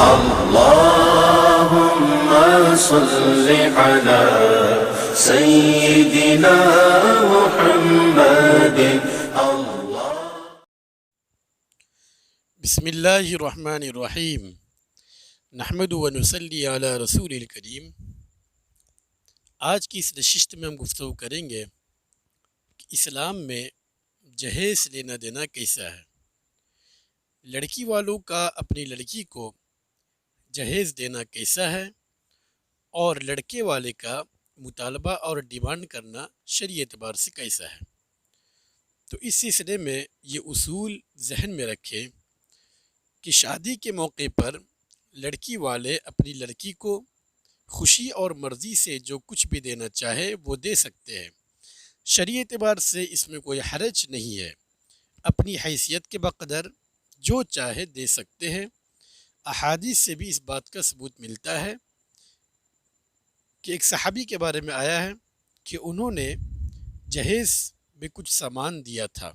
اللهم صل على سيدنا محمد بسم اللہ الرحمن الرحیم نحمد و نصلی علی رسول الکریم۔ آج کی اس نشست میں ہم گفتگو کریں گے کہ اسلام میں جہیز لینا دینا کیسا ہے۔ لڑکی والوں کا اپنی لڑکی کو جہیز دینا کیسا ہے اور لڑکے والے کا مطالبہ اور ڈیمانڈ کرنا شرعی اعتبار سے کیسا ہے۔ تو اس سلسلے میں یہ اصول ذہن میں رکھیں کہ شادی کے موقع پر لڑکی والے اپنی لڑکی کو خوشی اور مرضی سے جو کچھ بھی دینا چاہے وہ دے سکتے ہیں۔ شرعی اعتبار سے اس میں کوئی حرج نہیں ہے، اپنی حیثیت کے بقدر جو چاہے دے سکتے ہیں۔ احادیث سے بھی اس بات کا ثبوت ملتا ہے کہ ایک صحابی کے بارے میں آیا ہے کہ انہوں نے جہیز میں کچھ سامان دیا تھا،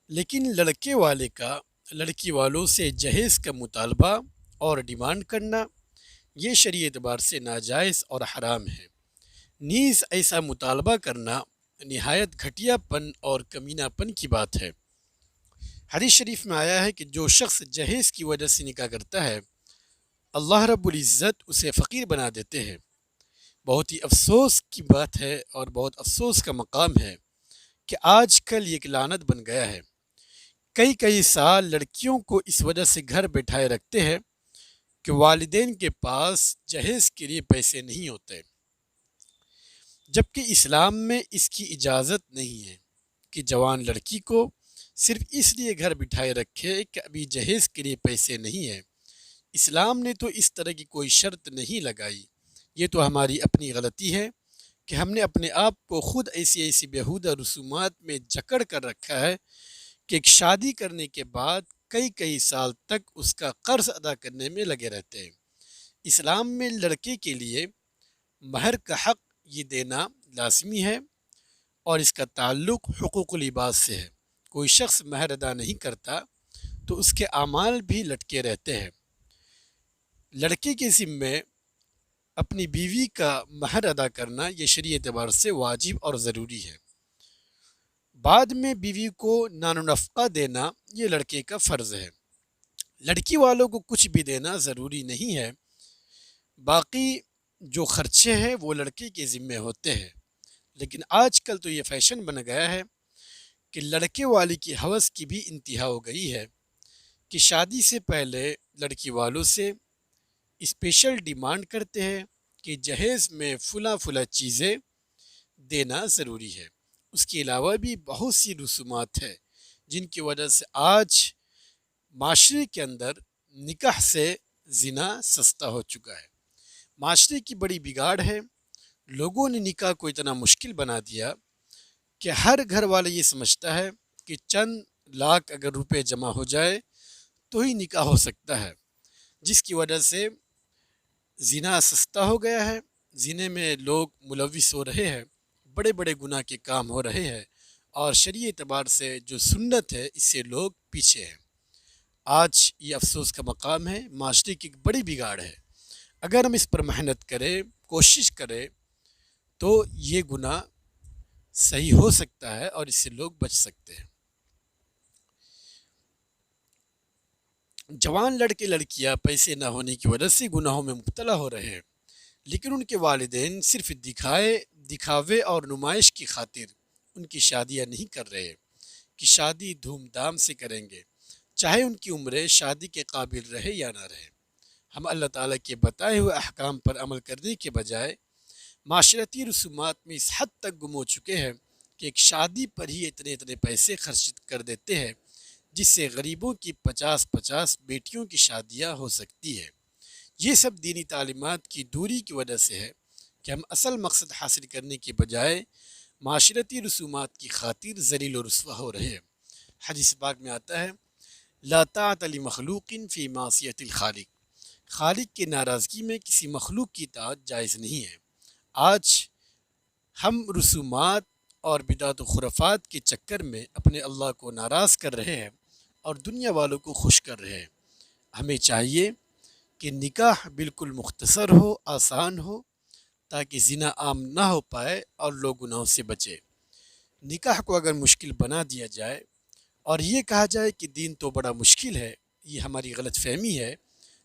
لیکن لڑکے والے کا لڑکی والوں سے جہیز کا مطالبہ اور ڈیمانڈ کرنا یہ شرعی اعتبار سے ناجائز اور حرام ہے۔ نیز ایسا مطالبہ کرنا نہایت گھٹیا پن اور کمینہ پن کی بات ہے۔ حدیث شریف میں آیا ہے کہ جو شخص جہیز کی وجہ سے نکاح کرتا ہے اللہ رب العزت اسے فقیر بنا دیتے ہیں۔ بہت ہی افسوس کی بات ہے اور بہت افسوس کا مقام ہے کہ آج کل یہ ایک لعنت بن گیا ہے۔ کئی سال لڑکیوں کو اس وجہ سے گھر بیٹھائے رکھتے ہیں کہ والدین کے پاس جہیز کے لیے پیسے نہیں ہوتے، جبکہ اسلام میں اس کی اجازت نہیں ہے کہ جوان لڑکی کو صرف اس لیے گھر بٹھائے رکھے کہ ابھی جہیز کے لیے پیسے نہیں ہیں۔ اسلام نے تو اس طرح کی کوئی شرط نہیں لگائی۔ یہ تو ہماری اپنی غلطی ہے کہ ہم نے اپنے آپ کو خود ایسی بیہودہ رسومات میں جکڑ کر رکھا ہے کہ ایک شادی کرنے کے بعد کئی سال تک اس کا قرض ادا کرنے میں لگے رہتے ہیں۔ اسلام میں لڑکے کے لیے مہر کا حق یہ دینا لازمی ہے اور اس کا تعلق حقوق العباد سے ہے۔ کوئی شخص مہر ادا نہیں کرتا تو اس کے اعمال بھی لٹکے رہتے ہیں۔ لڑکے کے ذمے اپنی بیوی کا مہر ادا کرنا یہ شرعی اعتبار سے واجب اور ضروری ہے۔ بعد میں بیوی کو نان و نفقہ دینا یہ لڑکے کا فرض ہے۔ لڑکی والوں کو کچھ بھی دینا ضروری نہیں ہے، باقی جو خرچے ہیں وہ لڑکے کے ذمے ہوتے ہیں۔ لیکن آج کل تو یہ فیشن بن گیا ہے کہ لڑکے والے کی ہوس کی بھی انتہا ہو گئی ہے کہ شادی سے پہلے لڑکی والوں سے اسپیشل ڈیمانڈ کرتے ہیں کہ جہیز میں فلاں چیزیں دینا ضروری ہے۔ اس کے علاوہ بھی بہت سی رسومات ہیں جن کی وجہ سے آج معاشرے کے اندر نکاح سے زنا سستا ہو چکا ہے۔ معاشرے کی بڑی بگاڑ ہے، لوگوں نے نکاح کو اتنا مشکل بنا دیا کہ ہر گھر والا یہ سمجھتا ہے کہ چند لاکھ اگر روپے جمع ہو جائے تو ہی نکاح ہو سکتا ہے، جس کی وجہ سے زنا سستا ہو گیا ہے۔ زنے میں لوگ ملوث ہو رہے ہیں، بڑے گناہ کے کام ہو رہے ہیں اور شرعی اعتبار سے جو سنت ہے اس سے لوگ پیچھے ہیں۔ آج یہ افسوس کا مقام ہے، معاشرے کی ایک بڑی بگاڑ ہے۔ اگر ہم اس پر محنت کریں، کوشش کریں تو یہ گناہ صحیح ہو سکتا ہے اور اس سے لوگ بچ سکتے ہیں۔ جوان لڑکے لڑکیاں پیسے نہ ہونے کی وجہ سے گناہوں میں مبتلا ہو رہے ہیں، لیکن ان کے والدین صرف دکھاوے اور نمائش کی خاطر ان کی شادیاں نہیں کر رہے کہ شادی دھوم دھام سے کریں گے، چاہے ان کی عمریں شادی کے قابل رہے یا نہ رہے۔ ہم اللہ تعالیٰ کے بتائے ہوئے احکام پر عمل کرنے کے بجائے معاشرتی رسومات میں اس حد تک گم ہو چکے ہیں کہ ایک شادی پر ہی اتنے پیسے خرچ کر دیتے ہیں جس سے غریبوں کی 50 بیٹیوں کی شادیاں ہو سکتی ہے۔ یہ سب دینی تعلیمات کی دوری کی وجہ سے ہے کہ ہم اصل مقصد حاصل کرنے کے بجائے معاشرتی رسومات کی خاطر ذلیل و رسوا ہو رہے ہیں۔ حدیث پاک میں آتا ہے لا طاعۃ لمخلوق فی معصیۃ الخالق، خالق کی ناراضگی میں کسی مخلوق کی اطاعت جائز نہیں ہے۔ آج ہم رسومات اور بدعت و خرافات کے چکر میں اپنے اللہ کو ناراض کر رہے ہیں اور دنیا والوں کو خوش کر رہے ہیں۔ ہمیں چاہیے کہ نکاح بالکل مختصر ہو، آسان ہو، تاکہ زنا عام نہ ہو پائے اور لوگ گناہوں سے بچے۔ نکاح کو اگر مشکل بنا دیا جائے اور یہ کہا جائے کہ دین تو بڑا مشکل ہے، یہ ہماری غلط فہمی ہے۔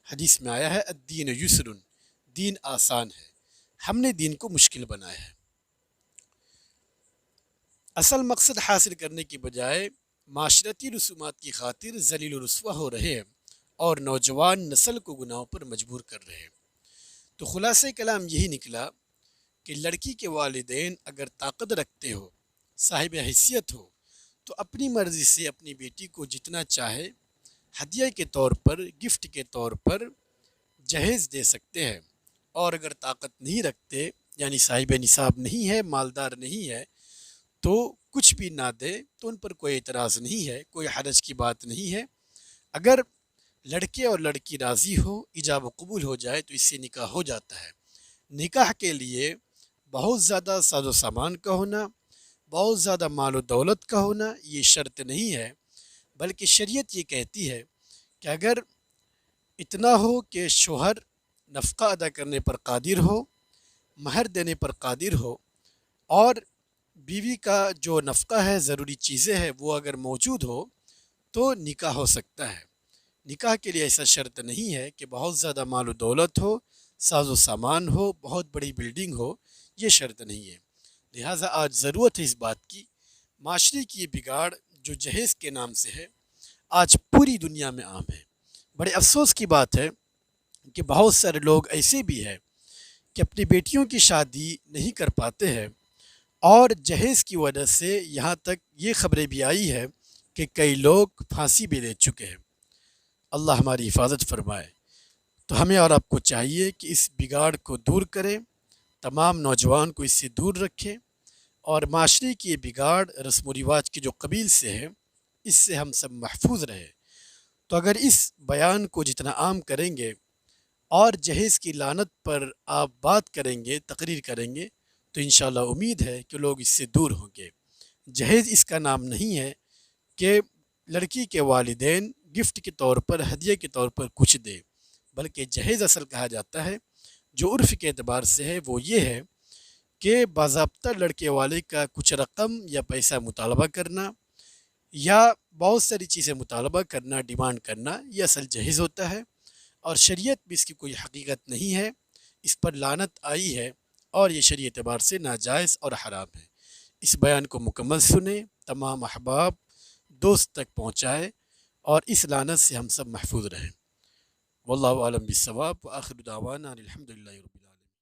حدیث میں آیا ہے الدین یسر، دین آسان ہے، ہم نے دین کو مشکل بنایا ہے۔ اصل مقصد حاصل کرنے کی بجائے معاشرتی رسومات کی خاطر ذلیل و رسوا ہو رہے ہیں اور نوجوان نسل کو گناہوں پر مجبور کر رہے ہیں۔ تو خلاصہ کلام یہی نکلا کہ لڑکی کے والدین اگر طاقت رکھتے ہو، صاحب حیثیت ہو، تو اپنی مرضی سے اپنی بیٹی کو جتنا چاہے ہدیہ کے طور پر، گفٹ کے طور پر جہیز دے سکتے ہیں، اور اگر طاقت نہیں رکھتے، یعنی صاحب نصاب نہیں ہے، مالدار نہیں ہے، تو کچھ بھی نہ دے تو ان پر کوئی اعتراض نہیں ہے، کوئی حرج کی بات نہیں ہے۔ اگر لڑکے اور لڑکی راضی ہو، ایجاب و قبول ہو جائے تو اس سے نکاح ہو جاتا ہے۔ نکاح کے لیے بہت زیادہ ساز و سامان کا ہونا، بہت زیادہ مال و دولت کا ہونا یہ شرط نہیں ہے، بلکہ شریعت یہ کہتی ہے کہ اگر اتنا ہو کہ شوہر نفقہ ادا کرنے پر قادر ہو، مہر دینے پر قادر ہو، اور بیوی کا جو نفقہ ہے، ضروری چیزیں ہیں، وہ اگر موجود ہو تو نکاح ہو سکتا ہے۔ نکاح کے لیے ایسا شرط نہیں ہے کہ بہت زیادہ مال و دولت ہو، ساز و سامان ہو، بہت بڑی بلڈنگ ہو، یہ شرط نہیں ہے۔ لہٰذا آج ضرورت ہے اس بات کی۔ معاشرے کی یہ بگاڑ جو جہیز کے نام سے ہے، آج پوری دنیا میں عام ہے۔ بڑے افسوس کی بات ہے کہ بہت سارے لوگ ایسے بھی ہیں کہ اپنی بیٹیوں کی شادی نہیں کر پاتے ہیں، اور جہیز کی وجہ سے یہاں تک یہ خبریں بھی آئی ہے کہ کئی لوگ پھانسی بھی لے چکے ہیں۔ اللہ ہماری حفاظت فرمائے۔ تو ہمیں اور آپ کو چاہیے کہ اس بگاڑ کو دور کریں، تمام نوجوان کو اس سے دور رکھیں، اور معاشرے کی یہ بگاڑ رسم و رواج کے جو قبیل سے ہے، اس سے ہم سب محفوظ رہے۔ تو اگر اس بیان کو جتنا عام کریں گے اور جہیز کی لعنت پر آپ بات کریں گے، تقریر کریں گے، تو انشاءاللہ امید ہے کہ لوگ اس سے دور ہوں گے۔ جہیز اس کا نام نہیں ہے کہ لڑکی کے والدین گفٹ کے طور پر، ہدیے کے طور پر کچھ دے، بلکہ جہیز اصل کہا جاتا ہے جو عرف کے اعتبار سے ہے، وہ یہ ہے کہ باضابطہ لڑکے والے کا کچھ رقم یا پیسہ مطالبہ کرنا، یا بہت ساری چیزیں مطالبہ کرنا، ڈیمانڈ کرنا، یہ اصل جہیز ہوتا ہے۔ اور شریعت بھی اس کی کوئی حقیقت نہیں ہے، اس پر لعنت آئی ہے، اور یہ شرعی اعتبار سے ناجائز اور حرام ہے۔ اس بیان کو مکمل سنیں، تمام احباب دوست تک پہنچائے، اور اس لعنت سے ہم سب محفوظ رہیں۔ واللہ اعلم بالصواب، وآخر دعوانا الحمدللہ رب